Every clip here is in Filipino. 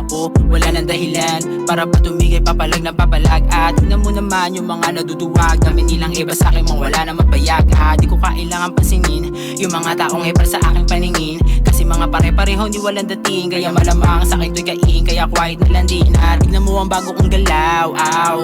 ako, wala nang dahilan para pa tumigay, papalag na papalag. At tingnan mo naman yung mga naduduwag, dami nilang iba sa akin mong wala namang bayag. Di ko kailangan pansinin yung mga taong ipal sa aking paningin, kasi mga pare-pareho hindi walang dating. Kaya malamang sa akin to'y kain, kaya quiet na lang din. At tingnan mo ang bago kong galaw,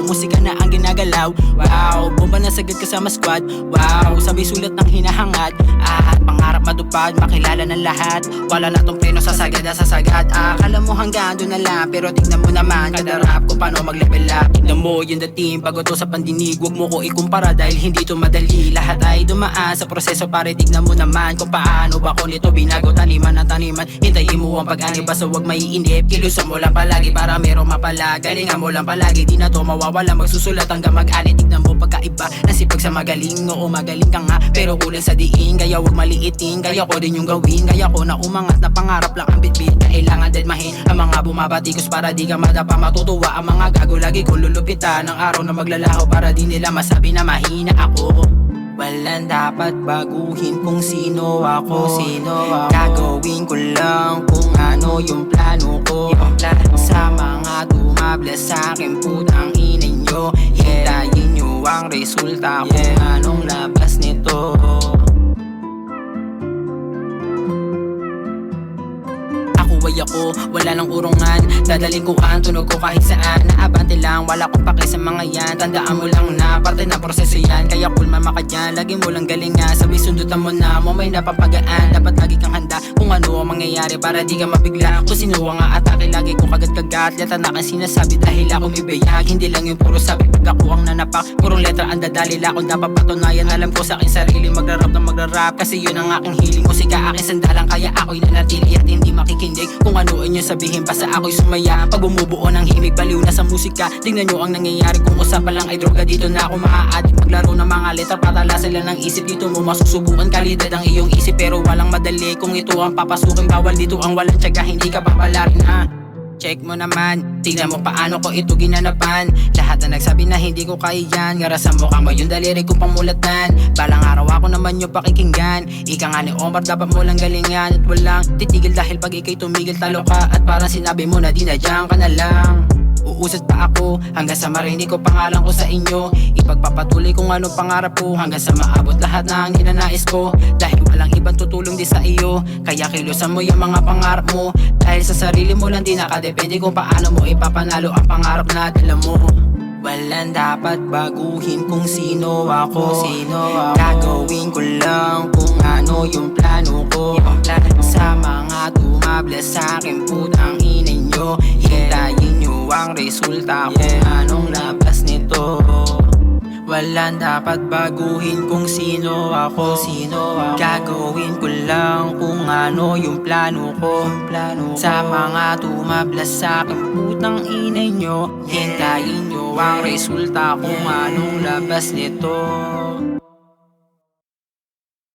musika na ang ginagalaw. Wow, bomba na sagad kasama squad. Wow, sabay sulat ng hinahangad. At pangarap matupad, makilala ng lahat. Wala na tong preno sa sagad na sasagad. Akala mo hanggang doon na lang, pero tignan mo naman kada rap ko paano mag-level up. Tignan mo yung dating, bago to sa pandinig. Huwag mo ko ikumpara dahil hindi to madali. Lahat ay dumaan sa proseso, pare tignan mo naman kung paano ba ko nito binago. Taniman ng taniman, hintayin mo ang pag-ani, basta huwag maiinip. Kilusan mo lang palagi para merong mapala. Galingan mo lang palagi, di na to mawawala. Magsusulat hanggang mag-ani, tignan mo pagkaiba nasipag sa magaling. Oo magaling ka nga, pero kulang sa diin. Kaya huwag maliitin, kaya ko din yung gawin. Kaya ko na umangat na pangarap lang ang bitbit. Kailangan dedmahin ang mga bumabatikos para di ka madapa. Matutuwa ang mga gago, lagi ko lulupitan ng araw na maglalaho para di nila masabi na mahina ako. Walang dapat baguhin kung sino ako, gagawin ko lang kung ano yung plano ko. Sa mga tumabla sa'kin, putang ina nyo, hintayin nyo ang resulta kung anong labas nito. Ako, wala nang urungan, dadaling ko ang tunog ko kahit saan. Naabante lang, wala kong pake sa mga yan. Tandaan mo lang na parte ng proseso yan, kaya cool man maka dyan, lagi mo lang galingan. Sabi sundutan mo na mo may napapagaan. Dapat lagi kang handa kung ano ang mangyayari para di ka mabigla. Kung sino ang atake, lagi ko kagat-kagat. Letra na kang sinasabi dahil ako may bayag. Hindi lang yung puro sabi pag ako ang nanapak, purong letra ang dadali lang. Kung dapat patunayan, alam ko sa aking sarili, magrarap na magrarap, kasi yun ang aking hiling. Musika aking sandalang, kaya ako'y nanatili at hindi makikindig kung ano inyo sabihin, basta ako'y sumaya. Pag bumubuo ng himig, baliw na sa musika. Tingnan nyo ang nangyayari, kung usapan lang ay droga, dito na ako maa-addict. Maglaro ng mga letra, patala sila ng isip. Dito mo masusubukan, kalidad ang iyong isip, pero walang madali. Kung ito ang papasukin, bawal dito ang walang tiyaga, hindi ka papalarin ha. Check mo naman, tingnan mo paano ko ito ginanapan. Lahat na nagsabi na hindi ko kaya yan, ngara sa mukha mo yung daliri kong pamulatan. Balang araw ako naman yung pakikinggan. Ika nga ni Omar, dapat mo lang galingan. At walang titigil dahil pag ikay tumigil, talo ka. At parang sinabi mo na dinadyan ka na lang. Uusat pa ako hanggang sa marinig ko pangalan ko sa inyo. Ipagpapatuloy kung anong pangarap ko, hanggang sa maabot lahat na ang ninanais ko. Dahil walang ibang tutulong di sa iyo, kaya kilusan mo yung mga pangarap mo. Dahil sa sarili mo lang di nakadepende kung paano mo ipapanalo ang pangarap na dala mo. Walang dapat baguhin kung sino ako, gagawin ko lang kung ano yung plano ko. Sa mga tumabla sa'kin, putang ina nyo, hintayin nyo ang resulta kung anong labas nito. Walang dapat baguhin kung sino ako, gagawin ko lang kung ano yung plano ko. Sa mga tumabla sa'kin, putang ina nyo, hintayin nyo ang resulta kung anong labas nito.